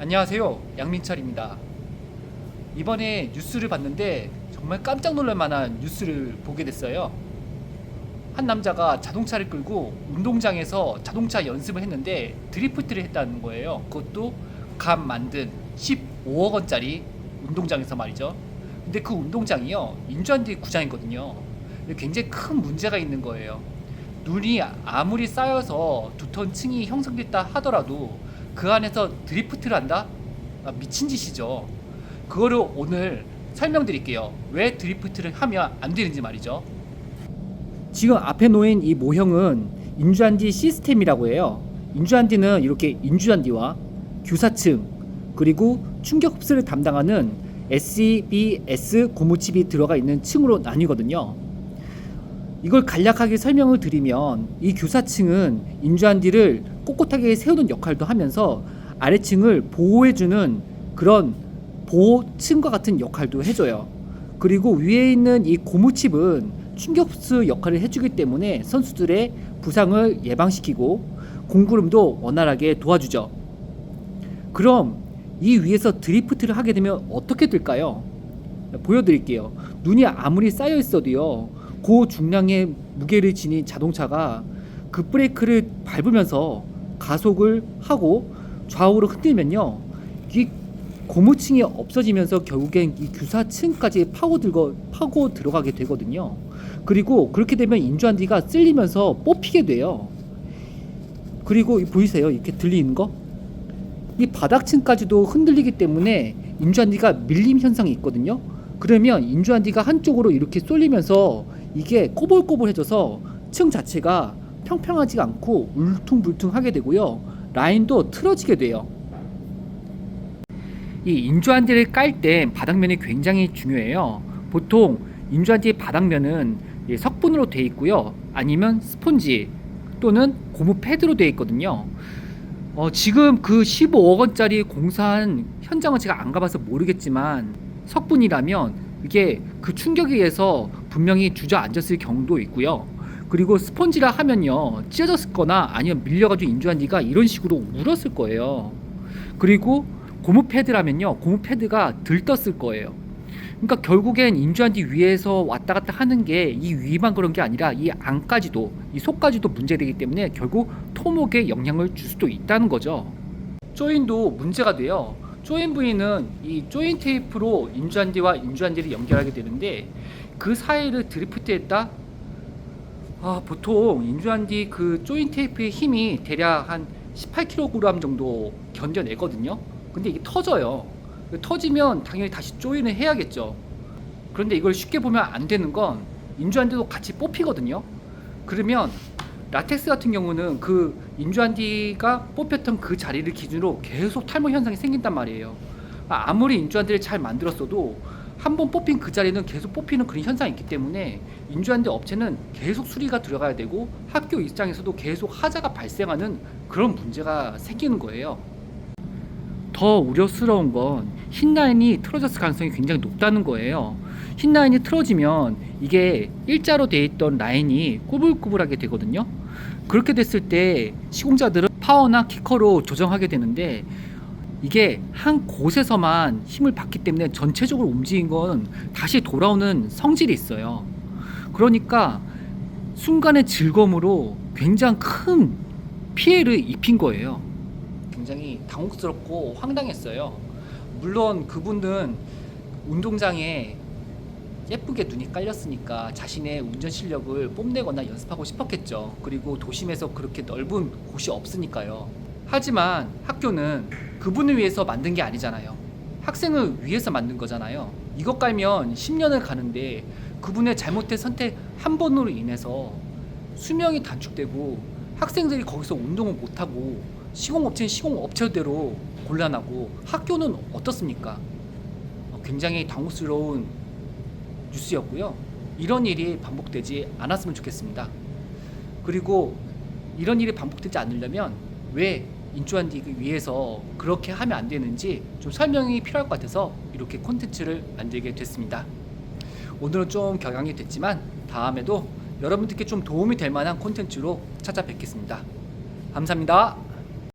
안녕하세요, 양민철입니다. 이번에 뉴스를 봤는데 정말 깜짝 놀랄 만한 뉴스를 보게 됐어요. 한 남자가 자동차를 끌고 운동장에서 자동차 연습을 했는데 드리프트를 했다는 거예요. 그것도 갓 만든 15억 원짜리 운동장에서 말이죠. 근데 그 운동장이요, 인조한디 구장이거든요. 굉장히 큰 문제가 있는 거예요. 눈이 아무리 쌓여서 두터운 층이 형성됐다 하더라도 그 안에서 드리프트를 한다? 미친 짓이죠. 그거를 오늘 설명드릴게요. 왜 드리프트를 하면 안 되는지 말이죠. 지금 앞에 놓인 이 모형은 인조한디 시스템이라고 해요. 인조한디는 이렇게 인조한디와 규사층 그리고 충격 흡수를 담당하는 SEBS 고무칩이 들어가 있는 층으로 나뉘거든요. 이걸 간략하게 설명을 드리면 이 규사층은 인조한디를 꼿꼿하게 세우는 역할도 하면서 아래층을 보호해주는 그런 보호층과 같은 역할도 해줘요. 그리고 위에 있는 이 고무칩은 충격흡수 역할을 해주기 때문에 선수들의 부상을 예방시키고 공구름도 원활하게 도와주죠. 그럼 이 위에서 드리프트를 하게 되면 어떻게 될까요? 보여드릴게요. 눈이 아무리 쌓여 있어도요, 고중량의 무게를 지닌 자동차가 그 브레이크를 밟으면서 가속을 하고 좌우로 흔들면요, 이 고무층이 없어지면서 결국엔 이 규사층까지 파고 들어가게 되거든요. 그리고 그렇게 되면 인조한디가 쓸리면서 뽑히게 돼요. 그리고 보이세요? 이렇게 들리는 거? 이 바닥층까지도 흔들리기 때문에 인조한디가 밀림 현상이 있거든요. 그러면 인조한디가 한쪽으로 이렇게 쏠리면서 이게 꼬불꼬불해져서 층 자체가 평평하지가 않고 울퉁불퉁하게 되고요, 라인도 틀어지게 돼요. 이 인조한디를 깔 때 바닥면이 굉장히 중요해요. 보통 인조한디 바닥면은 석분으로 되어 있고요, 아니면 스폰지 또는 고무 패드로 되어 있거든요. 지금 그 15억 원짜리 공사한 현장은 제가 안 가봐서 모르겠지만 석분이라면 이게 그 충격에 의해서 분명히 주저앉았을 경우도 있고요. 그리고 스펀지라 하면요, 찢어졌을 거나 아니면 밀려가지고 인조한디가 이런 식으로 울었을 거예요. 그리고 고무 패드라면요, 고무 패드가 들떴을 거예요. 그러니까 결국엔 인조한디 위에서 왔다 갔다 하는 게 이 위만 그런 게 아니라 이 안까지도, 이 속까지도 문제되기 때문에 결국 토목에 영향을 줄 수도 있다는 거죠. 조인도 문제가 돼요. 조인 부위는 이 조인 테이프로 인조한디와 인조한디를 연결하게 되는데 그 사이를 드리프트했다? 보통 인조한디 그 조인 테이프의 힘이 대략 한 18kg 정도 견뎌내거든요. 근데 이게 터져요. 터지면 당연히 다시 조인을 해야겠죠. 그런데 이걸 쉽게 보면 안 되는 건 인조한디도 같이 뽑히거든요. 그러면 라텍스 같은 경우는 그 인조한디가 뽑혔던 그 자리를 기준으로 계속 탈모 현상이 생긴단 말이에요. 아무리 인조한디를 잘 만들었어도 한번 뽑힌 그 자리는 계속 뽑히는 그런 현상이 있기 때문에 인조한디 업체는 계속 수리가 들어가야 되고 학교 입장에서도 계속 하자가 발생하는 그런 문제가 생기는 거예요. 더 우려스러운 건 흰 라인이 틀어졌을 가능성이 굉장히 높다는 거예요. 흰 라인이 틀어지면 이게 일자로 돼 있던 라인이 꾸불꾸불하게 되거든요. 그렇게 됐을 때 시공자들은 파워나 키커로 조정하게 되는데 이게 한 곳에서만 힘을 받기 때문에 전체적으로 움직인 건 다시 돌아오는 성질이 있어요. 그러니까 순간의 즐거움으로 굉장히 큰 피해를 입힌 거예요. 굉장히 당혹스럽고 황당했어요. 물론 그분은 운동장에 예쁘게 눈이 깔렸으니까 자신의 운전 실력을 뽐내거나 연습하고 싶었겠죠. 그리고 도심에서 그렇게 넓은 곳이 없으니까요. 하지만 학교는 그분을 위해서 만든 게 아니잖아요. 학생을 위해서 만든 거잖아요. 이것 깔면 10년을 가는데 그분의 잘못된 선택 한 번으로 인해서 수명이 단축되고 학생들이 거기서 운동을 못하고 시공업체는 시공업체대로 곤란하고 학교는 어떻습니까? 굉장히 당혹스러운 뉴스였고요. 이런 일이 반복되지 않았으면 좋겠습니다. 그리고 이런 일이 반복되지 않으려면 왜 인조한디 위해서 그렇게 하면 안 되는지 좀 설명이 필요할 것 같아서 이렇게 콘텐츠를 만들게 됐습니다. 오늘은 좀 격양이 됐지만 다음에도 여러분들께 좀 도움이 될 만한 콘텐츠로 찾아뵙겠습니다. 감사합니다.